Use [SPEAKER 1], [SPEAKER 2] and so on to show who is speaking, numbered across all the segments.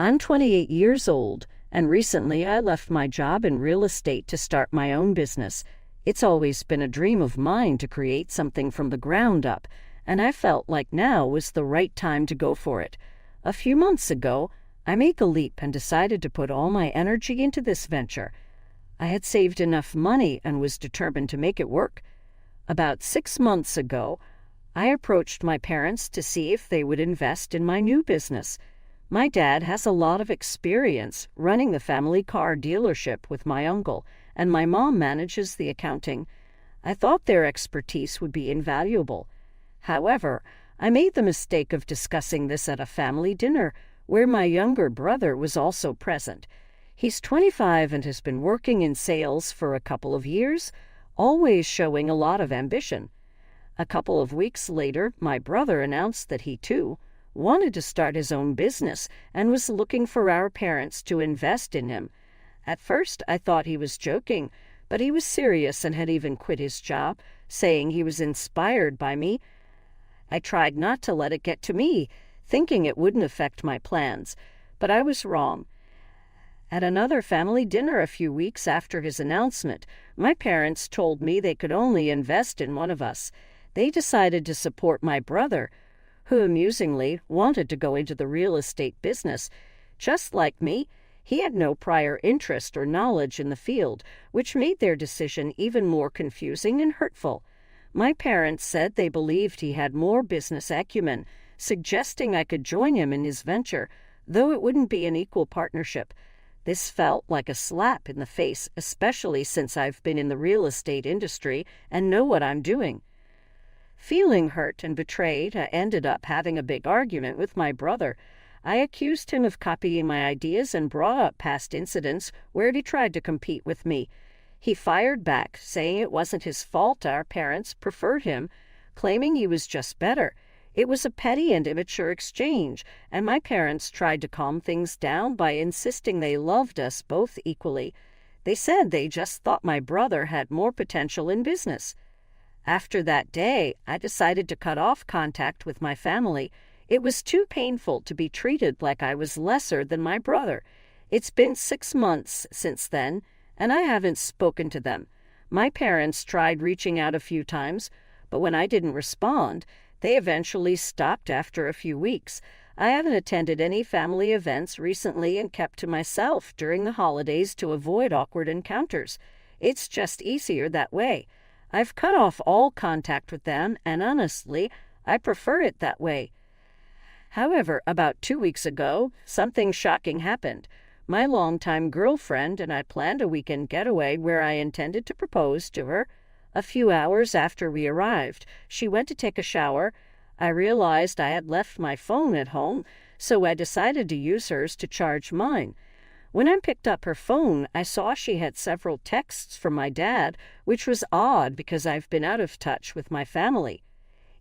[SPEAKER 1] I'm 28 years old, and recently I left my job in real estate to start my own business. It's always been a dream of mine to create something from the ground up, and I felt like now was the right time to go for it. A few months ago, I made the leap and decided to put all my energy into this venture. I had saved enough money and was determined to make it work. About 6 months ago, I approached my parents to see if they would invest in my new business. My dad has a lot of experience running the family car dealership with my uncle, and my mom manages the accounting. I thought their expertise would be invaluable. However, I made the mistake of discussing this at a family dinner where my younger brother was also present. He's 25 and has been working in sales for a couple of years, always showing a lot of ambition. A couple of weeks later, my brother announced that he, too, wanted to start his own business and was looking for our parents to invest in him. At first, I thought he was joking, but he was serious and had even quit his job, saying he was inspired by me. I tried not to let it get to me, thinking it wouldn't affect my plans, but I was wrong. At another family dinner a few weeks after his announcement, my parents told me they could only invest in one of us. They decided to support my brother, who amusingly wanted to go into the real estate business. Just like me, he had no prior interest or knowledge in the field, which made their decision even more confusing and hurtful. My parents said they believed he had more business acumen, suggesting I could join him in his venture, though it wouldn't be an equal partnership. This felt like a slap in the face, especially since I've been in the real estate industry and know what I'm doing. Feeling hurt and betrayed, I ended up having a big argument with my brother. I accused him of copying my ideas and brought up past incidents where he tried to compete with me. He fired back, saying it wasn't his fault our parents preferred him, claiming he was just better. It was a petty and immature exchange, and my parents tried to calm things down by insisting they loved us both equally. They said they just thought my brother had more potential in business. After that day, I decided to cut off contact with my family. It was too painful to be treated like I was lesser than my brother. It's been 6 months since then, and I haven't spoken to them. My parents tried reaching out a few times, but when I didn't respond, they eventually stopped after a few weeks. I haven't attended any family events recently and kept to myself during the holidays to avoid awkward encounters. It's just easier that way. I've cut off all contact with them, and honestly, I prefer it that way. However, about 2 weeks ago, something shocking happened. My longtime girlfriend and I planned a weekend getaway where I intended to propose to her. A few hours after we arrived, she went to take a shower. I realized I had left my phone at home, so I decided to use hers to charge mine. When I picked up her phone, I saw she had several texts from my dad, which was odd because I've been out of touch with my family.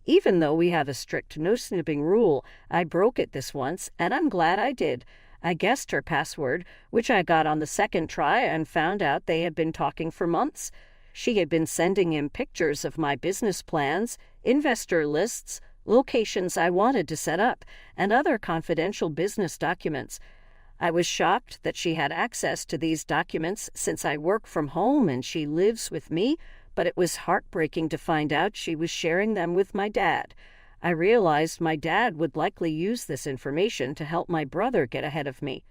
[SPEAKER 1] Even though we have a strict no-snooping rule, I broke it this once, and I'm glad I did. I guessed her password, which I got on the second try, and found out they had been talking for months. She had been sending him pictures of my business plans, investor lists, locations I wanted to set up, and other confidential business documents. I was shocked that she had access to these documents since I work from home and she lives with me, but it was heartbreaking to find out she was sharing them with my dad. I realized my dad would likely use this information to help my brother get ahead of me.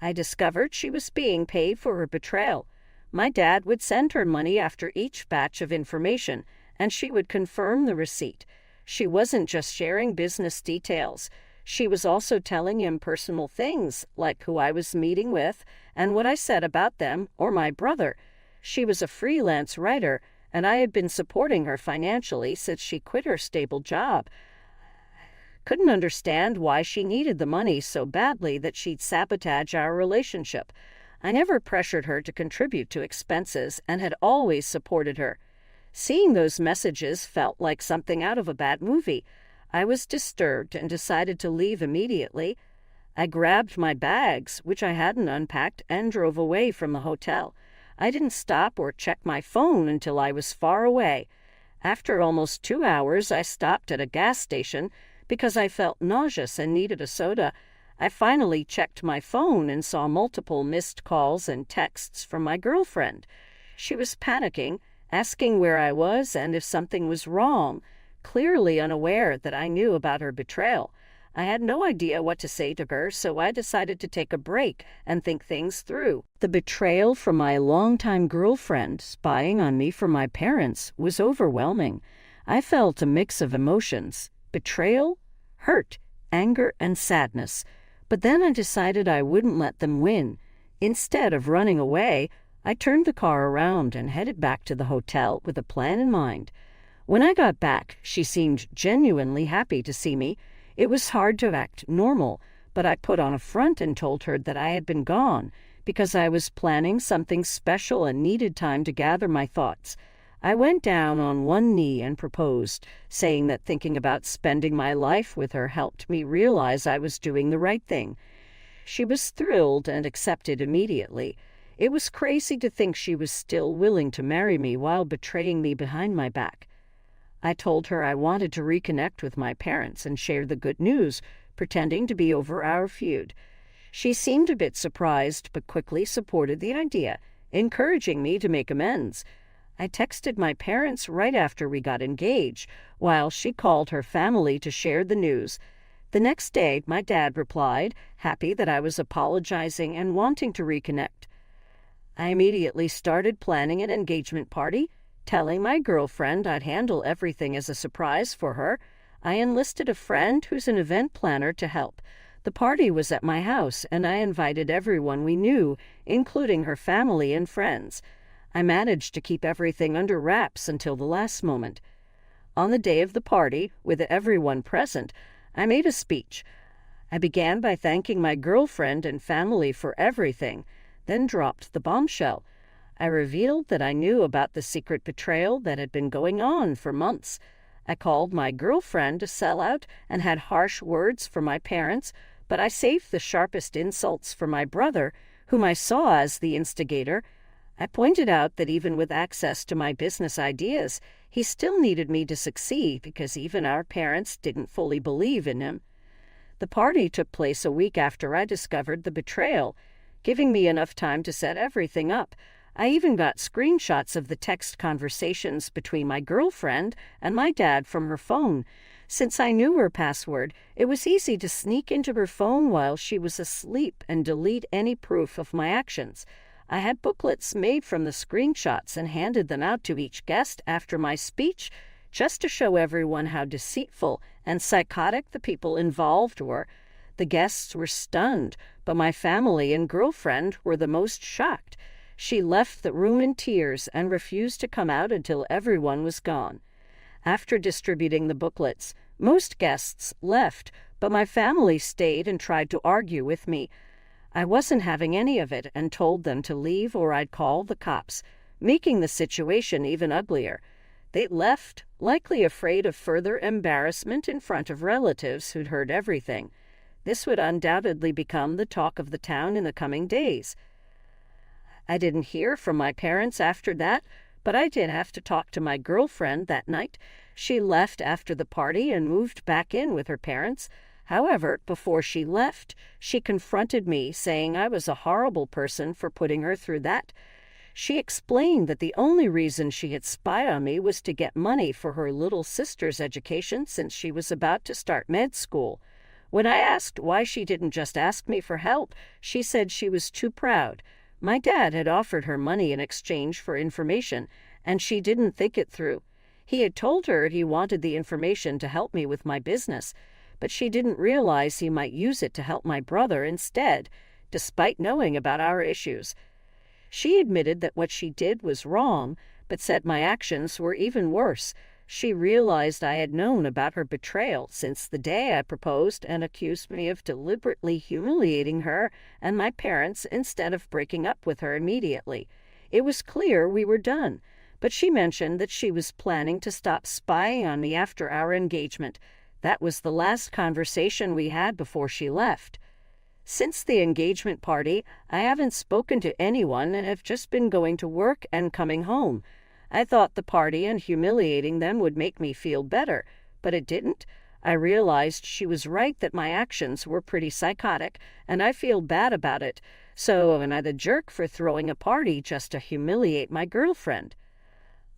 [SPEAKER 1] I discovered she was being paid for her betrayal. My dad would send her money after each batch of information, and she would confirm the receipt. She wasn't just sharing business details. She was also telling him personal things, like who I was meeting with and what I said about them or my brother. She was a freelance writer, and I had been supporting her financially since she quit her stable job. Couldn't understand why she needed the money so badly that she'd sabotage our relationship. I never pressured her to contribute to expenses and had always supported her. Seeing those messages felt like something out of a bad movie. I was disturbed and decided to leave immediately. I grabbed my bags, which I hadn't unpacked, and drove away from the hotel. I didn't stop or check my phone until I was far away. After almost 2 hours, I stopped at a gas station because I felt nauseous and needed a soda. I finally checked my phone and saw multiple missed calls and texts from my girlfriend. She was panicking, asking where I was and if something was wrong, clearly unaware that I knew about her betrayal. I had no idea what to say to her, so I decided to take a break and think things through. The betrayal from my longtime girlfriend spying on me from my parents was overwhelming. I felt a mix of emotions: betrayal, hurt, anger, and sadness. But then I decided I wouldn't let them win. Instead of running away, I turned the car around and headed back to the hotel with a plan in mind. When I got back, she seemed genuinely happy to see me. It was hard to act normal, but I put on a front and told her that I had been gone because I was planning something special and needed time to gather my thoughts. I went down on one knee and proposed, saying that thinking about spending my life with her helped me realize I was doing the right thing. She was thrilled and accepted immediately. It was crazy to think she was still willing to marry me while betraying me behind my back. I told her I wanted to reconnect with my parents and share the good news, pretending to be over our feud. She seemed a bit surprised, but quickly supported the idea, encouraging me to make amends. I texted my parents right after we got engaged, while she called her family to share the news. The next day, my dad replied, happy that I was apologizing and wanting to reconnect. I immediately started planning an engagement party, telling my girlfriend I'd handle everything as a surprise for her. I enlisted a friend who's an event planner to help. The party was at my house, and I invited everyone we knew, including her family and friends. I managed to keep everything under wraps until the last moment. On the day of the party, with everyone present, I made a speech. I began by thanking my girlfriend and family for everything, then dropped the bombshell. I revealed that I knew about the secret betrayal that had been going on for months. I called my girlfriend a sellout and had harsh words for my parents, but I saved the sharpest insults for my brother, whom I saw as the instigator. I pointed out that even with access to my business ideas, he still needed me to succeed because even our parents didn't fully believe in him. The party took place a week after I discovered the betrayal, giving me enough time to set everything up. I even got screenshots of the text conversations between my girlfriend and my dad from her phone. Since I knew her password, it was easy to sneak into her phone while she was asleep and delete any proof of my actions. I had booklets made from the screenshots and handed them out to each guest after my speech, just to show everyone how deceitful and psychotic the people involved were. The guests were stunned, but my family and girlfriend were the most shocked. She left the room in tears and refused to come out until everyone was gone. After distributing the booklets, most guests left, but my family stayed and tried to argue with me. I wasn't having any of it and told them to leave or I'd call the cops, making the situation even uglier. They left, likely afraid of further embarrassment in front of relatives who'd heard everything. This would undoubtedly become the talk of the town in the coming days. I didn't hear from my parents after that, but I did have to talk to my girlfriend that night. She left after the party and moved back in with her parents. However, before she left, she confronted me, saying I was a horrible person for putting her through that. She explained that the only reason she had spied on me was to get money for her little sister's education since she was about to start med school. When I asked why she didn't just ask me for help, she said she was too proud. My dad had offered her money in exchange for information, and she didn't think it through. He had told her he wanted the information to help me with my business, but she didn't realize he might use it to help my brother instead, despite knowing about our issues. She admitted that what she did was wrong, but said my actions were even worse. She realized I had known about her betrayal since the day I proposed and accused me of deliberately humiliating her and my parents instead of breaking up with her immediately. It was clear we were done, but she mentioned that she was planning to stop spying on me after our engagement. That was the last conversation we had before she left. Since the engagement party, I haven't spoken to anyone and have just been going to work and coming home. I thought the party and humiliating them would make me feel better, but it didn't. I realized she was right that my actions were pretty psychotic, and I feel bad about it. So am I the jerk for throwing a party just to humiliate my girlfriend?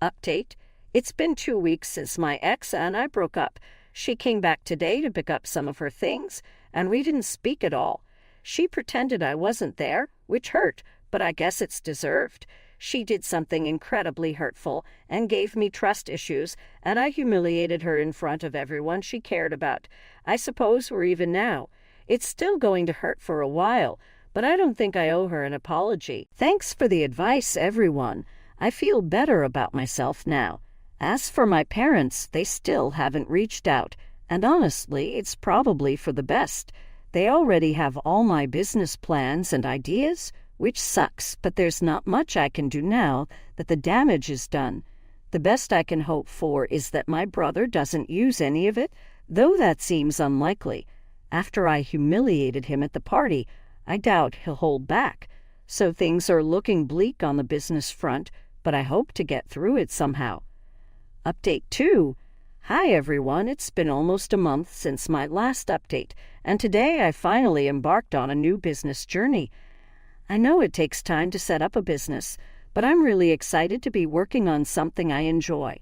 [SPEAKER 1] Update. It's been 2 weeks since my ex and I broke up. She came back today to pick up some of her things, and we didn't speak at all. She pretended I wasn't there, which hurt, but I guess it's deserved. She did something incredibly hurtful and gave me trust issues, and I humiliated her in front of everyone she cared about. I suppose we're even now. It's still going to hurt for a while, but I don't think I owe her an apology. Thanks for the advice, everyone. I feel better about myself now. As for my parents, they still haven't reached out, and honestly, it's probably for the best. They already have all my business plans and ideas, which sucks, but there's not much I can do now that the damage is done. The best I can hope for is that my brother doesn't use any of it, though that seems unlikely. After I humiliated him at the party, I doubt he'll hold back. So things are looking bleak on the business front, but I hope to get through it somehow. Update 2. Hi everyone, it's been almost a month since my last update, and today I finally embarked on a new business journey. I know it takes time to set up a business, but I'm really excited to be working on something I enjoy.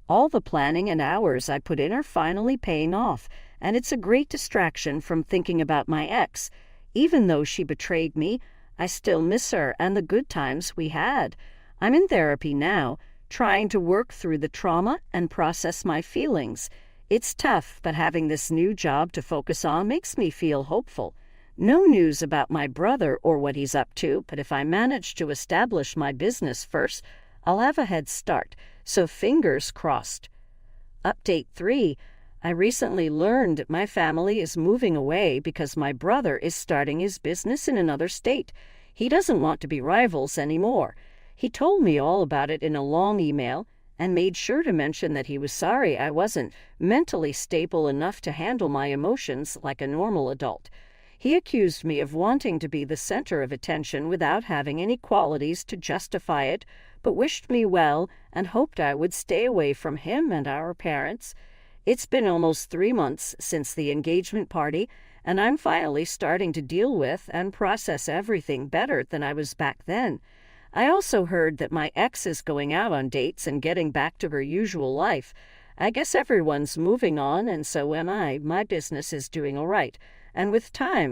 [SPEAKER 1] All the planning and hours I put in are finally paying off, and it's a great distraction from thinking about my ex. Even though she betrayed me, I still miss her and the good times we had. I'm in therapy now, trying to work through the trauma and process my feelings. It's tough, but having this new job to focus on makes me feel hopeful. No news about my brother or what he's up to, but if I manage to establish my business first, I'll have a head start, so fingers crossed. Update 3. I recently learned that my family is moving away because my brother is starting his business in another state. He doesn't want to be rivals anymore. He told me all about it in a long email and made sure to mention that he was sorry I wasn't mentally stable enough to handle my emotions like a normal adult. He accused me of wanting to be the center of attention without having any qualities to justify it, but wished me well and hoped I would stay away from him and our parents. It's been almost 3 months since the engagement party, and I'm finally starting to deal with and process everything better than I was back then. I also heard that my ex is going out on dates and getting back to her usual life. I guess everyone's moving on, and so am I. My business is doing all right, and with time,